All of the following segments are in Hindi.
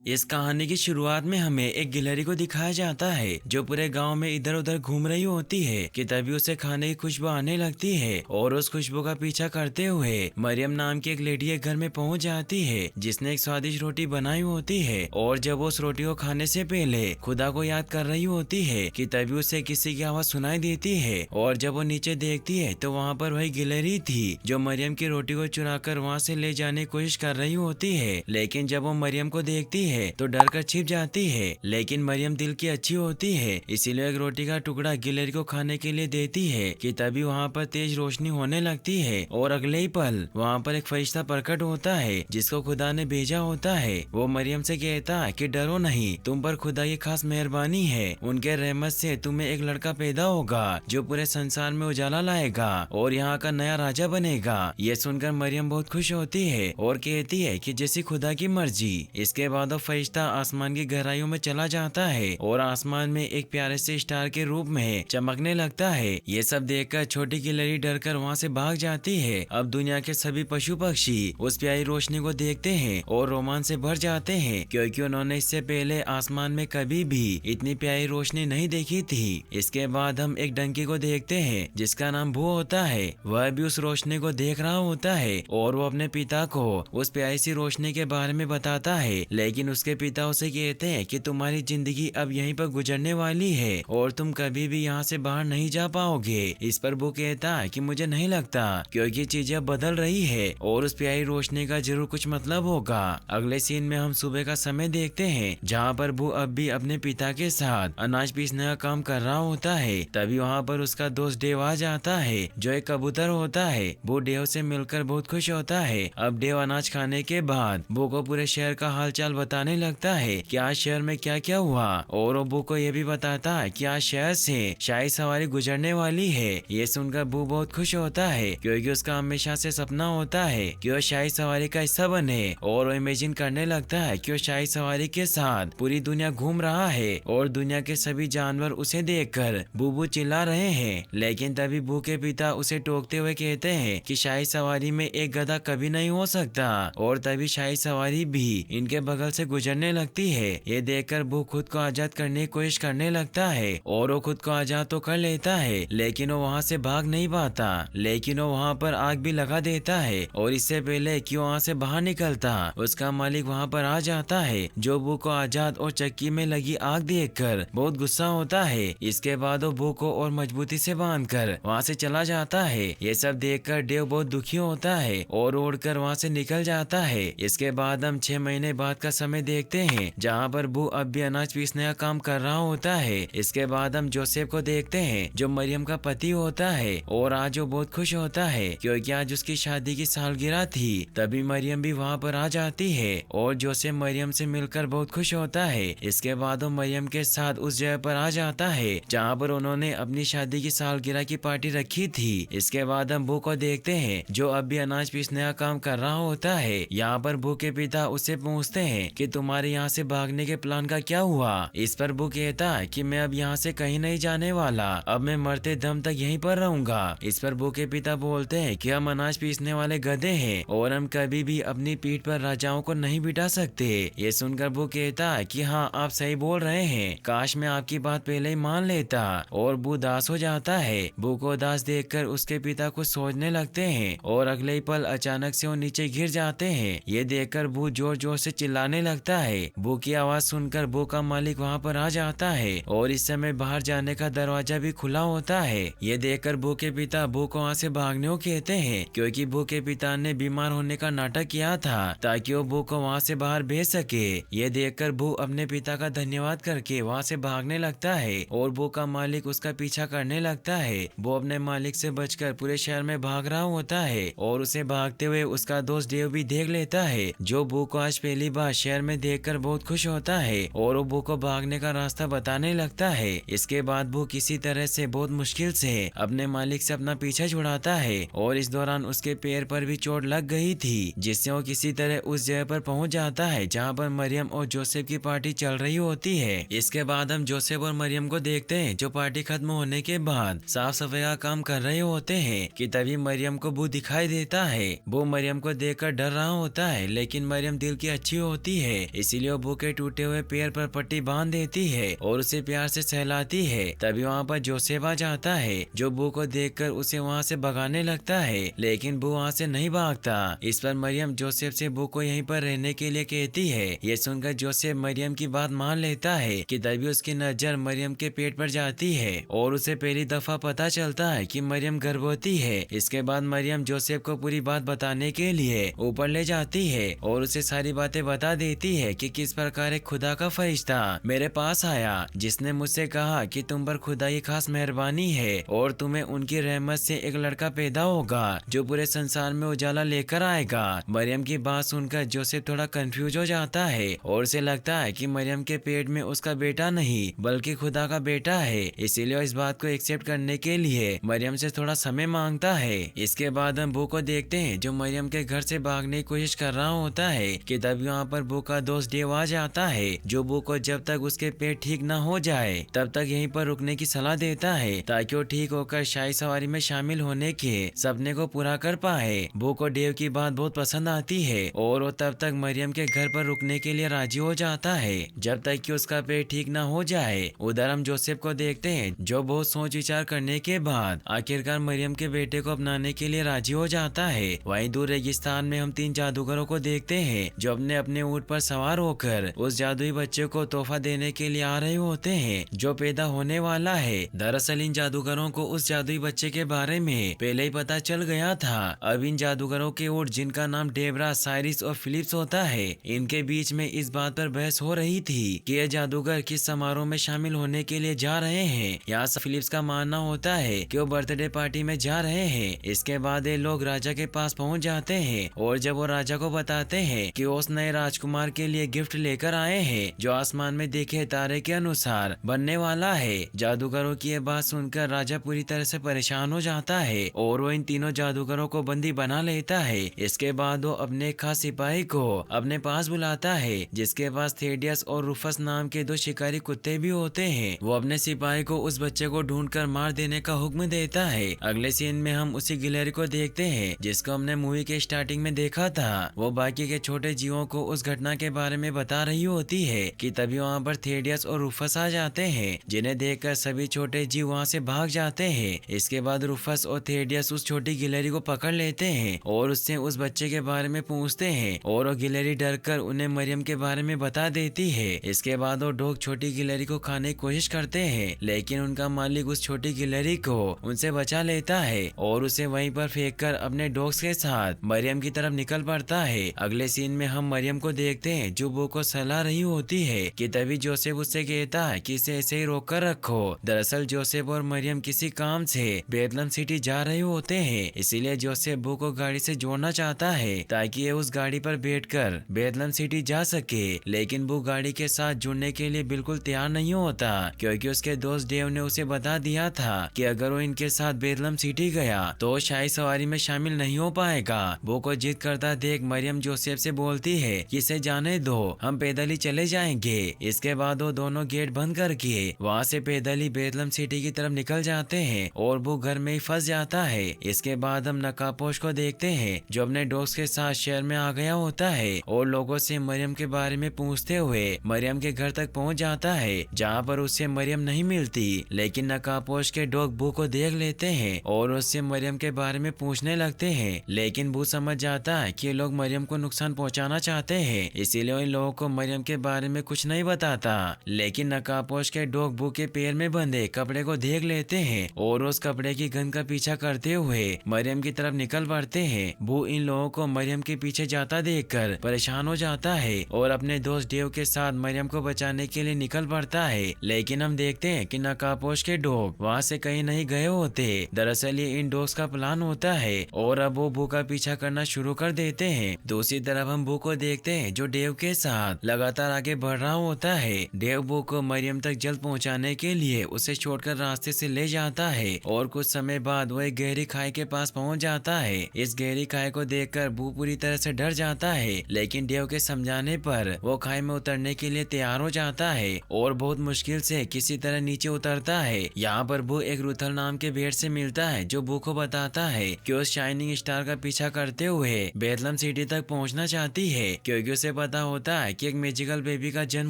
इस कहानी की शुरुआत में हमें एक गिलहरी को दिखाया जाता है जो पूरे गांव में इधर उधर घूम रही होती है कि तभी उसे खाने की खुशबू आने लगती है और उस खुशबू का पीछा करते हुए मरियम नाम की एक लेडी के घर में पहुंच जाती है जिसने एक स्वादिष्ट रोटी बनाई होती है। और जब वो उस रोटी को खाने से पहले खुदा को याद कर रही होती है कि तभी उसे किसी की आवाज सुनाई देती है और जब वो नीचे देखती है तो वहाँ पर वही गिलहरी थी जो मरियम की रोटी को चुरा कर वहाँ से ले जाने की कोशिश कर रही होती है। लेकिन जब वो मरियम को देखती है तो डर कर छिप जाती है। लेकिन मरियम दिल की अच्छी होती है इसीलिए एक रोटी का टुकड़ा गिलहरी को खाने के लिए देती है कि तभी वहाँ पर तेज रोशनी होने लगती है और अगले ही पल वहाँ पर एक फरिश्ता प्रकट होता है जिसको खुदा ने भेजा होता है। वो मरियम से कहता है कि डरो नहीं, तुम पर खुदा की खास मेहरबानी है। उनके रहमत से तुम्हें एक लड़का पैदा होगा जो पूरे संसार में उजाला लाएगा और यहाँ का नया राजा बनेगा। ये सुनकर मरियम बहुत खुश होती है और कहती है कि जैसी खुदा की मर्जी। इसके बाद वो फरिश्ता आसमान की गहराइयों में चला जाता है और आसमान में एक प्यारे से स्टार के रूप में चमकने लगता है। ये सब देखकर छोटी गिलहरी डर कर वहाँ से भाग जाती है। अब दुनिया के सभी पशु पक्षी उस प्यारी रोशनी को देखते हैं और रोमांच से भर जाते हैं क्योंकि उन्होंने इससे पहले आसमान में कभी भी इतनी प्यारी रोशनी नहीं देखी थी। इसके बाद हम एक डंकी को देखते हैं जिसका नाम भू होता है। वह भी उस रोशनी को देख रहा होता है और वो अपने पिता को उस प्यारी सी रोशनी के बारे में बताता है। लेकिन उसके पिता उसे कहते हैं कि तुम्हारी जिंदगी अब यहीं पर गुजरने वाली है और तुम कभी भी यहाँ से बाहर नहीं जा पाओगे। इस पर वो कहता है कि मुझे नहीं लगता क्योंकि चीजें बदल रही है और उस प्यारी रोशनी का जरूर कुछ मतलब होगा। अगले सीन में हम सुबह का समय देखते हैं जहाँ पर वो अब भी अपने पिता के साथ अनाज पीसने का काम कर रहा होता है। तभी वहाँ पर उसका दोस्त डेव आ जाता है जो एक कबूतर होता है। वो डेव से मिलकर बहुत खुश होता है। अब डेव अनाज खाने के बाद वो को पूरे शहर का हालचाल बताने लगता है कि आज शहर में क्या क्या हुआ और वो को ये भी बताता है कि आज शहर से शाही सवारी गुजरने वाली है। ये सुनकर बू बहुत खुश होता है क्योंकि उसका हमेशा से सपना होता है कि वो शाही सवारी का हिस्सा बने और वो इमेजिन करने लगता है कि वो शाही सवारी के साथ पूरी दुनिया घूम रहा है और दुनिया के सभी जानवर उसे देखकर बू चिल्ला रहे हैं। लेकिन तभी बू के पिता उसे टोकते हुए कहते हैं कि शाही सवारी में एक गधा कभी नहीं हो सकता और तभी शाही सवारी भी इनके बगल से गुजरने लगती है। ये देखकर बू खुद को आजाद करने की कोशिश करने लगता है और वो खुद को आजाद तो कर लेता है लेकिन वो वहाँ से भाग नहीं पाता। लेकिन वो वहाँ पर आग भी लगा देता है और इससे पहले कि वहाँ से बाहर निकलता उसका मालिक वहाँ पर आ जाता है जो बू को आजाद और चक्की में लगी आग देखकर बहुत गुस्सा होता है। इसके बाद वो बू को और मजबूती से बांधकर वहाँ से चला जाता है। ये सब देखकर डेव बहुत दुखी होता है और उड़कर वहाँ से निकल जाता है। इसके बाद हम 6 महीने बाद का समय देखते हैं जहाँ पर बू अब भी अनाज पीसने का काम कर रहा होता है। इसके बाद हम जोसेफ को देखते हैं जो मरियम का पति होता है और आज वो बहुत खुश होता है क्योंकि आज उसकी शादी की सालगिरह थी। तभी मरियम भी वहाँ पर आ जाती है और जोसेफ मरियम से मिलकर बहुत खुश होता है। इसके बाद वो मरियम के साथ उस जगह पर आ जाता है जहाँ पर उन्होंने अपनी शादी की सालगिरह की पार्टी रखी थी। इसके बाद हम बू को देखते हैं जो अब भी अनाज पीसने का काम कर रहा होता है। यहाँ पर बू के पिता उससे पूछते हैं कि तुम्हारे यहाँ से भागने के प्लान का क्या हुआ। इस पर बू कहता है कि मैं अब यहाँ से कहीं नहीं जाने वाला, अब मैं मरते दम तक यहीं पर रहूंगा। इस पर बू के पिता बोलते हैं कि हम अनाज पीसने वाले गधे हैं और हम कभी भी अपनी पीठ पर राजाओं को नहीं बिठा सकते। ये सुनकर बू कहता है कि हाँ आप सही बोल रहे हैं, काश मैं आपकी बात पहले ही मान लेता। और बू उदास हो जाता है। बू को उदास देखकर उसके पिता कुछ सोचने लगते हैं और अगले ही पल अचानक से वो नीचे गिर जाते हैं। ये देखकर बू जोर जोर से चिल्लाने लगता है। बू की आवाज सुनकर बू का मालिक वहाँ पर आ जाता है और इस समय बाहर जाने का दरवाजा भी खुला होता है। ये देखकर बू के पिता बू को वहाँ से भागने को कहते हैं क्योंकि बू के पिता ने बीमार होने का नाटक किया था ताकि वो बू को वहाँ से बाहर भेज सके। ये देखकर बू अपने पिता का धन्यवाद करके वहाँ से भागने लगता है और बू का मालिक उसका पीछा करने लगता है। वो अपने मालिक से बचकर पूरे शहर में भाग रहा होता है और उसे भागते हुए उसका दोस्त डेव भी देख लेता है जो बू को आज पहली बार शहर में देखकर बहुत खुश होता है और वो बू को भागने का रास्ता बताने लगता है। इसके बाद बू किसी तरह से बहुत मुश्किल से अपने मालिक से अपना पीछा छुड़ाता है और इस दौरान उसके पैर पर भी चोट लग गई थी जिससे वो किसी तरह उस जगह पर पहुंच जाता है जहां पर मरियम और जोसेफ की पार्टी चल रही होती है। इसके बाद हम जोसेफ और मरियम को देखते हैं जो पार्टी खत्म होने के बाद साफ सफाई का काम कर रहे होते हैं कि तभी मरियम को बू दिखाई देता है। वो मरियम को देखकर डर रहा होता है लेकिन मरियम दिल की अच्छी होती है है, इसीलिए वो बू के टूटे हुए पैर पर पट्टी बांध देती है और उसे प्यार से सहलाती है। तभी वहाँ पर जोसेफ आ जाता है, जो बू को देखकर उसे वहाँ से भगाने लगता है, लेकिन बू वहाँ से नहीं भागता। इस पर मरियम जोसेफ से बू को यहीं पर रहने के लिए कहती है। ये सुनकर जोसेफ मरियम की बात मान लेता है कि तभी उसकी नजर मरियम के पेट पर जाती है और उसे पहली दफा पता चलता है कि मरियम गर्भवती है। इसके बाद मरियम जोसेफ को पूरी बात बताने के लिए ऊपर ले जाती है और उसे सारी बातें बता देती है कि किस प्रकार एक खुदा का फरिश्ता मेरे पास आया, जिसने मुझसे कहा कि तुम पर खुदा की खास मेहरबानी है और तुम्हें उनकी रहमत से एक लड़का पैदा होगा जो पूरे संसार में उजाला लेकर आएगा। मरियम की बात सुनकर जोसेफ थोड़ा कंफ्यूज हो जाता है और उसे लगता है कि मरियम के पेट में उसका बेटा नहीं बल्कि खुदा का बेटा है, इसीलिए इस बात को एक्सेप्ट करने के लिए मरियम से थोड़ा समय मांगता है। इसके बाद हम बू को देखते हैं जो मरियम के घर से भागने की कोशिश कर रहा होता है कि तभी वहाँ पर बू का दोस्त डेव आ जाता है, जो बू को जब तक उसके पेट ठीक न हो जाए तब तक यहीं पर रुकने की सलाह देता है ताकि वो ठीक होकर शाही सवारी में शामिल होने के सपने को पूरा कर पाए। बू को डेव की बात बहुत पसंद आती है और वो तब तक मरियम के घर पर रुकने के लिए राजी हो जाता है जब तक कि उसका पेट ठीक न हो जाए। उधर हम जोसेफ को देखते हैं जो बहुत सोच विचार करने के बाद आखिरकार मरियम के बेटे को अपनाने के लिए राजी हो जाता है। वहीं दूर रेगिस्तान में हम 3 जादूगरों को देखते हैं जो अपने अपने ऊंट पर सवार होकर उस जादुई बच्चे को तोहफा देने के लिए आ रहे होते हैं जो पैदा होने वाला है। दरअसल इन जादूगरों को उस जादुई बच्चे के बारे में पहले ही पता चल गया था। अब इन जादूगरों के ऊंट जिनका नाम डेबरा, साइरिस और फिलिप्स होता है, इनके बीच में इस बात पर बहस हो रही थी कि ये जादूगर किस समारोह में शामिल होने के लिए जा रहे हैं। यहाँ फिलिप्स का मानना होता है कि वो बर्थडे पार्टी में जा रहे हैं। इसके बाद ये लोग राजा के पास पहुँच जाते हैं और जब वो राजा को बताते हैं कि उस नए राजकुमार के लिए गिफ्ट लेकर आए हैं जो आसमान में देखे तारे के अनुसार बनने वाला है। जादूगरों की ये बात सुनकर राजा पूरी तरह से परेशान हो जाता है और वो इन तीनों जादूगरों को बंदी बना लेता है। इसके बाद वो अपने खास सिपाही को अपने पास बुलाता है जिसके पास थेडियस और रूफस नाम के 2 शिकारी कुत्ते भी होते हैं। वो अपने सिपाही को उस बच्चे को ढूंढकर मार देने का हुक्म देता है। अगले सीन में हम उसी गिलहरी को देखते हैं जिसको हमने मूवी के स्टार्टिंग में देखा था। वो बाकी के छोटे जीवों को उस घटना के बारे में बता रही होती है कि तभी वहाँ पर थेडियस और रूफस आ जाते हैं, जिन्हें देखकर सभी छोटे जीव वहाँ से भाग जाते हैं। इसके बाद रूफस और थेडियस उस छोटी गिलहरी को पकड़ लेते हैं और उससे उस बच्चे के बारे में पूछते हैं और वो गिलहरी डरकर उन्हें मरियम के बारे में बता देती है। इसके बाद वो डॉग छोटी गिलहरी को खाने की कोशिश करते हैं, लेकिन उनका मालिक उस छोटी गिलहरी को उनसे बचा लेता है और उसे वहीं पर फेंककर अपने डॉग्स के साथ मरियम की तरफ निकल पड़ता है। अगले सीन में हम मरियम को देखते हैं जो बू को सलाह रही होती है कि तभी जोसेफ उससे कहता है कि इसे ऐसे ही रोक कर रखो। दरअसल जोसेफ और मरियम किसी काम से बेथलम सिटी जा रहे होते हैं, इसीलिए जोसेफ बू को गाड़ी से जोड़ना चाहता है ताकि ये उस गाड़ी पर बैठकर बेथलम सिटी जा सके। लेकिन बू गाड़ी के साथ जुड़ने के लिए बिल्कुल तैयार नहीं होता क्योंकि उसके दोस्त डेव ने उसे बता दिया था कि अगर वो इनके साथ बेथलम सिटी गया तो शाही सवारी में शामिल नहीं हो पाएगा। बू को जिद करता देख मरियम जोसेफ से बोलती है कि इसे जाने दो, हम पैदल ही चले जाएंगे। इसके बाद वो दोनों गेट बंद करके वहाँ से पैदल ही बेथलम सिटी की तरफ निकल जाते हैं और वो घर में ही फंस जाता है। इसके बाद हम नकापोश को देखते हैं जो अपने दोस्त के साथ शहर में आ गया होता है और लोगों से मरियम के बारे में पूछते हुए मरियम के घर तक पहुँच जाता है, जहाँ पर उससे मरियम नहीं मिलती। लेकिन नकापोश के डॉग बू को देख लेते हैं और उससे मरियम के बारे में पूछने लगते हैं, लेकिन बू समझ जाता है कि लोग मरियम को नुकसान पहुंचाना चाहते हैं, इसीलिए इन लोगों को मरियम के बारे में कुछ नहीं बताता। लेकिन नकापोश के डॉग बू के पैर में बंधे कपड़े को देख लेते हैं और उस कपड़े की गंध का पीछा करते हुए मरियम की तरफ निकल पड़ते हैं। बू इन लोगों को मरियम के पीछे जाता देखकर परेशान हो जाता है और अपने दोस्त डेव के साथ मरियम को बचाने के लिए निकल पड़ता है। लेकिन हम देखते हैं कि नकापोश के डॉग वहाँ से कहीं नहीं गए होते। दरअसल ये इन डॉग्स का प्लान होता है और अब वो बू का पीछा करना शुरू कर देते हैं। दूसरी तरफ हम बू को देखते हैं जो डेव के साथ लगातार आगे बढ़ रहा होता है। डेव बू को मरियम तक जल्द पहुंचाने के लिए उसे छोड़कर रास्ते से ले जाता है और कुछ समय बाद वो एक गहरी खाई के पास पहुंच जाता है। इस गहरी खाई को देखकर बू पूरी तरह से डर जाता है, लेकिन डेव के समझाने पर वो खाई में उतरने के लिए तैयार हो जाता है और बहुत मुश्किल से किसी तरह नीचे उतरता है। यहाँ पर बू एक रुथल नाम के भेड़ से मिलता है जो बू को बताता है कि उस शाइनिंग स्टार का पीछा करते हुए बेथलम सिटी तक पहुँचना चाहती है, क्योंकि उसे पता होता है कि एक मैजिकल बेबी का जन्म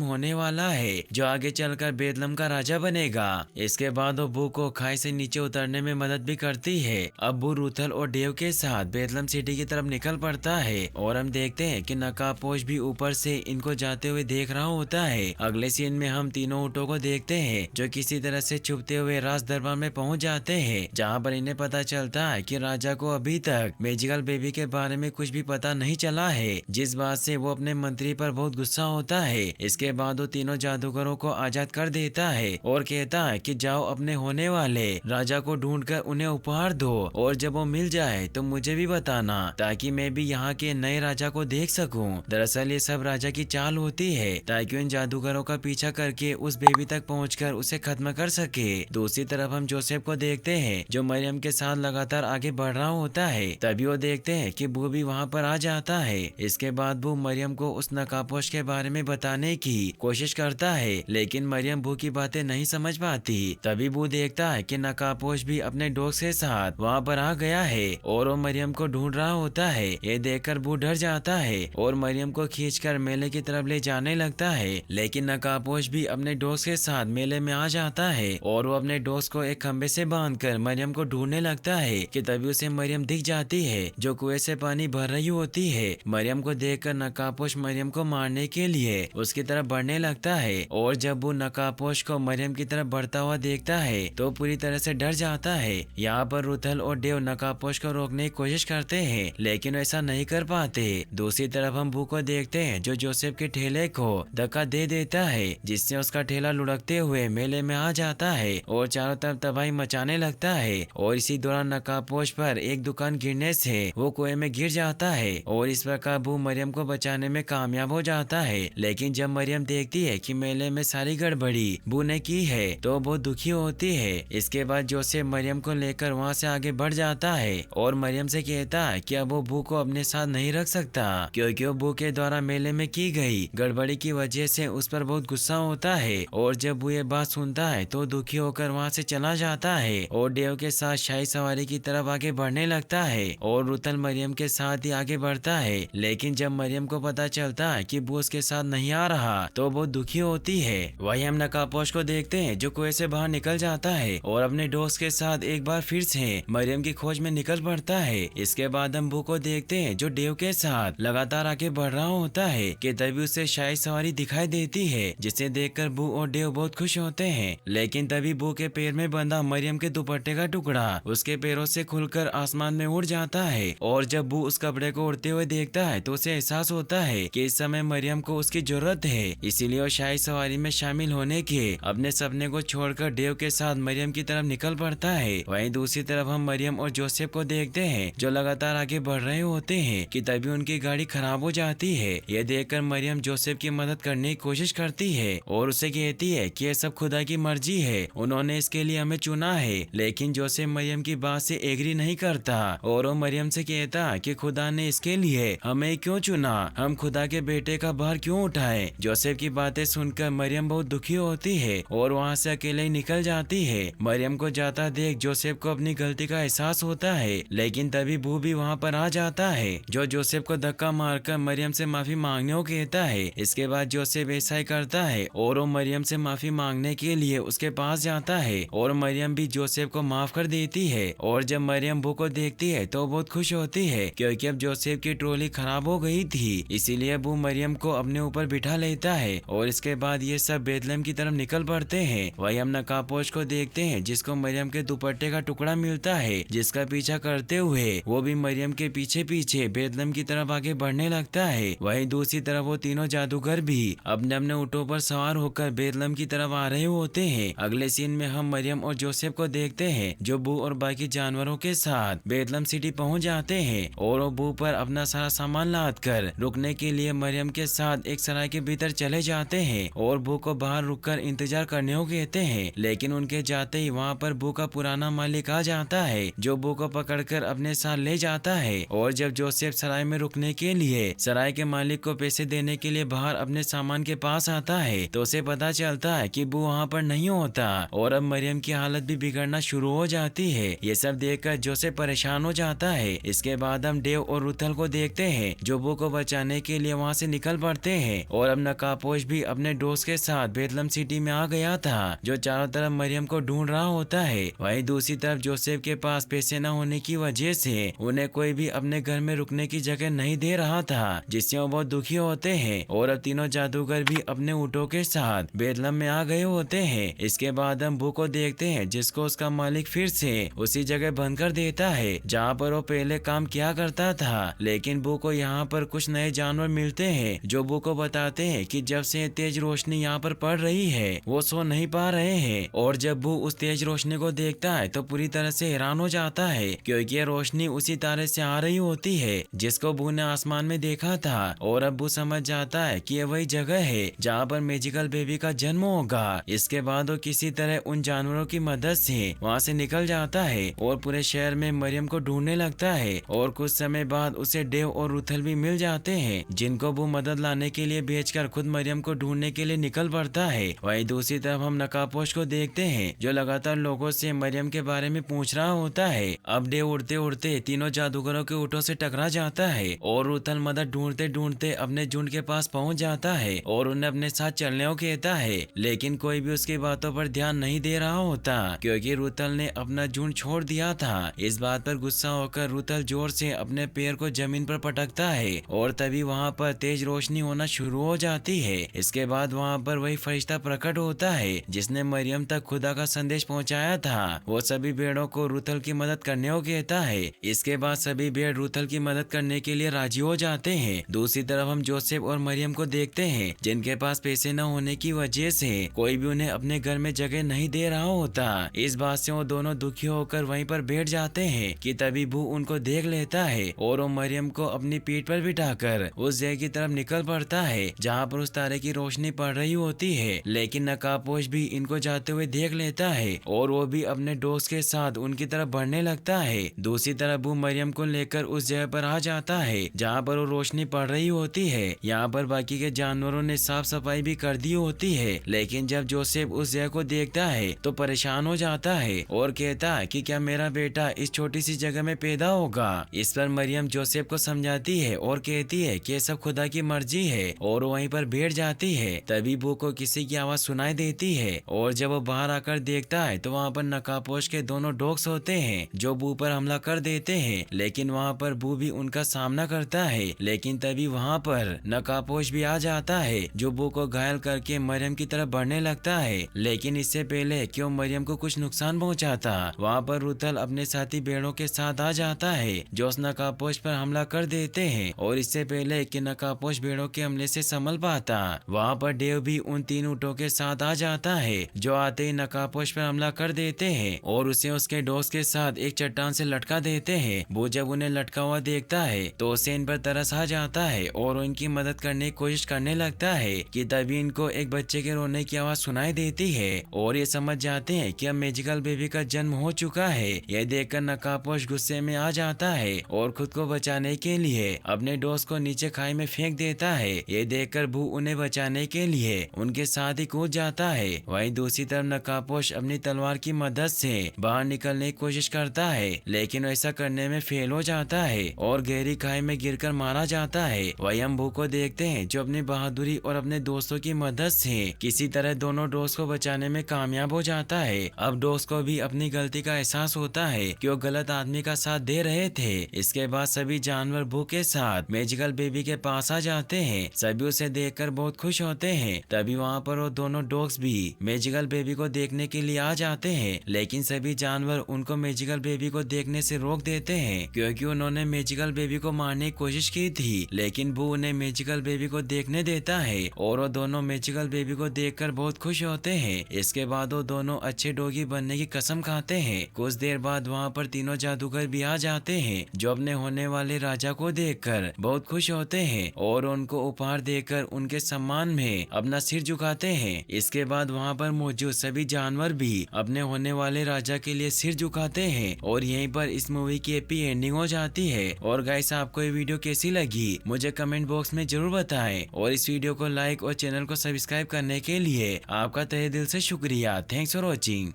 होने वाला है जो आगे चलकर बेदलम का राजा बनेगा। इसके बाद वो बू को खाई से नीचे उतरने में मदद भी करती है। अब बू रुथल और डेव के साथ बेदलम सिटी की तरफ निकल पड़ता है और हम देखते हैं कि नकाबपोश भी ऊपर से इनको जाते हुए देख रहा होता है। अगले सीन में हम तीनों ऊँटों को देखते हैं जो किसी तरह से छुपते हुए राज दरबार में पहुंच जाते हैं, जहां पर इन्हें पता चलता है कि राजा को अभी तक मैजिकल बेबी के बारे में कुछ भी पता नहीं चला है, जिस बात से वो अपने मंत्री पर बहुत गुस्सा होता है। इसके बाद वो तीनों जादूगरों को आजाद कर देता है और कहता है कि जाओ अपने होने वाले राजा को ढूंढकर उन्हें उपहार दो और जब वो मिल जाए तो मुझे भी बताना ताकि मैं भी यहाँ के नए राजा को देख सकूं। दरअसल ये सब राजा की चाल होती है ताकि उन जादूगरों का पीछा करके उस बेबी तक पहुंचकर उसे खत्म कर सके। दूसरी तरफ हम जोसेफ को देखते हैं जो मरियम के साथ लगातार आगे बढ़ रहा होता है। तभी वो देखते हैं कि बू भी वहाँ पर आ जाता है। इसके बाद बू मरियम को उस नकाबपोश के बारे में बताने की कोशिश करता है, लेकिन मरियम बू की बातें नहीं समझ पाती। तभी बू देखता है कि नकाबपोश भी अपने डॉग्स के साथ वहाँ पर आ गया है और वो मरियम को ढूंढ रहा होता है। ये देखकर बू डर जाता है और मरियम को खींचकर मेले की तरफ ले जाने लगता है, लेकिन नकाबपोश भी अपने डॉग्स के साथ मेले में आ जाता है और वो अपने डॉग्स को एक खंबे से बांधकर मरियम को ढूंढने लगता है कि तभी उसे मरियम दिख जाती है जो कुएं से पानी भर रही होती है। मरियम को देखकर नकाबपोश मरियम को मारने के लिए उसकी तरफ बढ़ने लगता है और जब वो नकाबपोश को मरियम की तरफ बढ़ता हुआ देखता है तो पूरी तरह से डर जाता है। यहाँ पर रुथल और डेव नकाबपोश को रोकने की कोशिश करते हैं लेकिन ऐसा नहीं कर पाते। दूसरी तरफ हम बू को देखते हैं जो जोसेफ के ठेले को धक्का दे देता है जिससे उसका ठेला लुढ़कते हुए मेले में आ जाता है और चारों तरफ तबाही मचाने लगता है। और इसी दौरान नकाबपोश पर एक दुकान गिरने से वो कुएं में गिर जाता है और इस प्रकार बू मरियम को बचाने में कामयाब हो जाता है। लेकिन जब मरियम देखती है कि मेले में सारी गड़बड़ी बू ने की है तो बहुत दुखी होती है। इसके बाद जोसेफ मरियम को लेकर वहाँ से आगे बढ़ जाता है और मरियम से कहता है कि अब वो बू को अपने साथ नहीं रख सकता क्योंकि वो बू के द्वारा मेले में की गई गड़बड़ी की वजह से उस पर बहुत गुस्सा होता है। और जब वो ये बात सुनता है तो दुखी होकर वहाँ से चला जाता है और डेव के साथ शाही सवारी की तरफ आगे बढ़ने लगता है और रुथल मरियम के साथ ही आगे बढ़ता है। लेकिन जब मरियम को पता चलता है कि बू उसके साथ नहीं आ रहा तो बहुत दुखी होती है। वही हम नकाबपोश को देखते हैं जो कुएं से बाहर निकल जाता है और अपने दोस्त के साथ एक बार फिर से मरियम की खोज में निकल पड़ता है। इसके बाद हम बू को देखते हैं जो डेव के साथ लगातार आगे बढ़ रहा होता है कि तभी उसे शाही सवारी दिखाई देती है जिसे देखकर बू और डेव बहुत खुश होते हैं। लेकिन तभी बू के पैर में बंधा मरियम के दुपट्टे का टुकड़ा उसके पैरों से खुलकर आसमान में उड़ जाता है और जब बू उस कपड़े को उड़ते हुए देखता है तो उसे एहसास होता है कि इस समय मरियम को उसकी जरूरत है। इसीलिए वो शाही सवारी में शामिल होने के अपने सपने को छोड़कर डेव के साथ मरियम की तरफ निकल पड़ता है। वहीं दूसरी तरफ हम मरियम और जोसेफ को देखते हैं जो लगातार आगे बढ़ रहे होते हैं कि तभी उनकी गाड़ी खराब हो जाती है। यह देखकर मरियम जोसेफ की मदद करने की कोशिश करती है और उसे कहती है कि यह सब खुदा की मर्जी है, उन्होंने इसके लिए हमें चुना है। लेकिन जोसेफ मरियम की बात से एग्री नहीं करता और वो मरियम से कहता कि खुदा ने इसके लिए हमें क्यों चुना, हम खुदा के बेटे का भार क्यों उठाए। जोसेफ की बातें सुनकर मरियम बहुत दुखी होती है और वहाँ से अकेले ही निकल जाती है। मरियम को जाता देख जोसेफ को अपनी गलती का एहसास होता है, लेकिन तभी बू भी वहाँ पर आ जाता है जो जोसेफ को धक्का मारकर मरियम से माफी मांगने को कहता है। इसके बाद जोसेफ ऐसा ही करता है और वो मरियम से माफी मांगने के लिए उसके पास जाता है और मरियम भी जोसेफ को माफ कर देती है। और जब मरियम बू को देखती है तो बहुत खुश होती है क्योंकि अब जोसेफ की ट्रॉली खराब हो गई थी, इसीलिए बू मरियम को अपने ऊपर बिठा लेता है और इसके बाद ये सब बेथलेहम की तरफ निकल पड़ते हैं। वही हम नकाबपोश को देखते हैं जिसको मरियम के दुपट्टे का टुकड़ा मिलता है, जिसका पीछा करते हुए वो भी मरियम के पीछे पीछे बेथलेहम की तरफ आगे बढ़ने लगता है। वहीं दूसरी तरफ वो तीनों जादूगर भी अपने अपने ऊँटों पर सवार होकर बेथलेहम की तरफ आ रहे होते हैं। अगले सीन में हम मरियम और जोसेफ को देखते हैं जो बू और बाकी जानवरों के साथ बेथलेहम सिटी पहुंच जाते हैं और वो बू पर अपना सारा सामान लाद कर रुकने के लिए मरियम के साथ एक सराय के भीतर चले जाते हैं और बू को बाहर रुककर इंतजार करने को कहते हैं। लेकिन उनके जाते ही वहाँ पर बू का पुराना मालिक आ जाता है जो बू को पकड़कर अपने साथ ले जाता है। और जब जोसेफ सराय में रुकने के लिए सराय के मालिक को पैसे देने के लिए बाहर अपने सामान के पास आता है तो उसे पता चलता है कि बू वहाँ पर नहीं होता और अब मरियम की हालत भी बिगड़ना शुरू हो जाती है। ये सब देखकर जोसेफ परेशान हो जाता है। इसके बाद हम डेव और रुथल को देखते हैं जो बू को बचाने के लिए वहाँ से निकल पड़ते हैं। और अब नकाबपोश भी अपने दोस्त के साथ बेथलम सिटी में आ गया था, जो चारों तरफ मरियम को ढूंढ रहा होता है। वहीं दूसरी तरफ जोसेफ के पास पैसे न होने की वजह से उन्हें कोई भी अपने घर में रुकने की जगह नहीं दे रहा था, जिससे वो बहुत दुखी होते हैं। और अब तीनों जादूगर भी अपने ऊँटों के साथ बेथलम में आ गए होते हैं। इसके बाद हम बू को देखते हैं, जिसको उसका मालिक फिर से उसी जगह बंद कर देता है जहाँ पर वो पहले काम किया करता था। लेकिन बू को यहाँ पर कुछ नए जानवर मिलते हैं, जो बू को बताते हैं कि जब से तेज रोशनी यहाँ पर पड़ रही है वो सो नहीं पा रहे हैं। और जब बू उस तेज रोशनी को देखता है तो पूरी तरह से हैरान हो जाता है, क्योंकि ये रोशनी उसी तारे से आ रही होती है जिसको बू ने आसमान में देखा था। और अब बू समझ जाता है कि ये वही जगह है जहाँ पर मैजिकल बेबी का जन्म होगा। इसके बाद वो किसी तरह उन जानवरों की मदद से वहाँ से निकल जाता है और पूरे शहर में मरियम को ढूंढने लगता है। और कुछ समय बाद उसे डेव और रुथल भी मिल जाते हैं, जिनको वो मदद लाने के लिए भेजकर खुद मरियम को ढूंढने के लिए निकल पड़ता है। वहीं दूसरी तरफ हम नकाबपोश को देखते हैं, जो लगातार लोगों से मरियम के बारे में पूछ रहा होता है। अब डेव उड़ते उड़ते तीनों जादूगरों के ऊँटों से टकरा जाता है और रुथल मदद ढूंढते ढूंढते अपने झुंड के पास पहुंच जाता है और उन्हें अपने साथ चलने को कहता है। लेकिन कोई भी उसकी बातों पर ध्यान नहीं दे रहा होता, क्योंकि रुथल ने अपना झुंड छोड़ दिया था। इस बात पर गुस्सा होकर रुथल जोर से अपने पैर को जमीन पर पटकता है और तभी वहाँ पर तेज रोशनी होना शुरू हो जाती है। इसके बाद वहाँ पर वही फरिश्ता प्रकट होता है जिसने मरियम तक खुदा का संदेश पहुँचाया था। वो सभी भेड़ों को रुथल की मदद करने को कहता है। इसके बाद सभी भेड़ रुथल की मदद करने के लिए राजी हो जाते हैं। दूसरी तरफ हम जोसेफ और मरियम को देखते हैं, जिनके पास पैसे न होने की वजह से कोई भी उन्हें अपने घर में जगह नहीं दे रहा होता। इस बात से वो दोनों दुखी होकर वहीं पर बैठ जाते हैं कि तभी भू उनको देख लेता है और वो मरियम को अपनी पीठ पर बिठाकर उस जगह की तरफ निकल पड़ता है जहाँ पर उस तारे की रोशनी पड़ रही होती है। लेकिन नकाबपोश भी इनको जाते हुए देख लेता है और वो भी अपने दोस्त के साथ उनकी तरफ बढ़ने लगता है। दूसरी तरफ भू मरियम को लेकर उस जगह पर आ जाता है जहाँ पर वो रोशनी पड़ रही होती है। यहाँ पर बाकी के जानवरों ने साफ सफाई भी कर दी होती है, लेकिन जब जोसेफ उस जगह को देखता है तो परेशान हो जाता है और कहता है कि क्या मेरा बेटा इस छोटी सी जगह में पैदा होगा। इस पर मरियम जोसेफ को समझाती है और कहती है कि ये सब खुदा की मर्जी है और वहीं पर बैठ जाती है। तभी बू को किसी की आवाज सुनाई देती है और जब वो बाहर आकर देखता है तो वहाँ पर नकाबपोश के दोनों डॉग्स होते हैं जो बू पर हमला कर देते हैं। लेकिन वहाँ पर बू भी उनका सामना करता है, लेकिन तभी वहाँ पर नकाबपोश भी आ जाता है जो बू को घायल करके मरियम की तरफ बढ़ने लगता है। लेकिन इससे पहले कि वो मरियम को कुछ नुकसान पहुँचाता, वहाँ पर रुथल अपने साथी भेड़ों के साथ आ जाता है जो उस नकाबपोश पर हमला कर देते हैं। और इससे पहले कि नकाबपोश भेड़ों के हमले से संभल पाता, वहाँ पर डेव भी उन तीन ऊँटों के साथ आ जाता है जो आते ही नकाबपोश पर हमला कर देते हैं और उसे उसके दोस्त के साथ एक चट्टान से लटका देते हैं। वो जब उन्हें लटका हुआ देखता है तो उसे इन पर तरस आ जाता है और उनकी मदद करने की कोशिश करने लगता है कि तभी इनको एक बच्चे के रोने की आवाज सुनाई देती है और ये समझ जाते हैं कि अब मैजिकल बेबी का जन्म हो चुका है। यह देखकर नकाबपोश गुस्से में आ जाता है और खुद को बचाने के लिए अपने दोस्त को नीचे खाई में फेंक देता है। ये देखकर भू उन्हें बचाने के लिए उनके साथ ही कूद जाता है। वहीं दूसरी तरफ नकाबपोश अपनी तलवार की मदद से बाहर निकलने की कोशिश करता है, लेकिन ऐसा करने में फेल हो जाता है और गहरी खाई में गिरकर मारा जाता है। वहीं हम भू को देखते हैं जो अपनी बहादुरी और अपने दोस्तों की मदद से किसी तरह दोनों दोस्त को बचाने में कामयाब हो जाता है। अब दोस्त को भी अपनी गलती का एहसास होता है कि वो गलत आदमी का साथ दे रहे थे। इसके बाद सभी जानवर भू के साथ मैजिकल बेबी के पास आ जाते हैं। सभी उसे देखकर बहुत खुश होते हैं। तभी वहाँ पर वो दोनों डॉग्स भी मैजिकल बेबी को देखने के लिए आ जाते हैं, लेकिन सभी जानवर उनको मैजिकल बेबी को देखने से रोक देते हैं क्योंकि उन्होंने मैजिकल बेबी को मारने की कोशिश की थी। लेकिन भू उन्हें मैजिकल बेबी को देखने देता है और वो दोनों मैजिकल बेबी को देखकर बहुत खुश होते हैं। इसके बाद वो दोनों अच्छे डॉगी बनने की कसम खाते हैं। कुछ देर बाद वहाँ पर तीनों जादूगर भी आ जाते हैं जो अपने होने वाले राजा को देखकर बहुत खुश होते हैं और उनको उपहार देकर उनके सम्मान में अपना सिर झुकाते हैं। इसके बाद वहाँ पर मौजूद सभी जानवर भी अपने होने वाले राजा के लिए सिर झुकाते हैं और यहीं पर इस मूवी की हैप्पी एंडिंग हो जाती है। और गाइस, आपको ये वीडियो कैसी लगी मुझे कमेंट बॉक्स में जरूर बताएं और इस वीडियो को लाइक और चैनल को सब्सक्राइब करने के लिए आपका तहे दिल से शुक्रिया। Thanks for watching.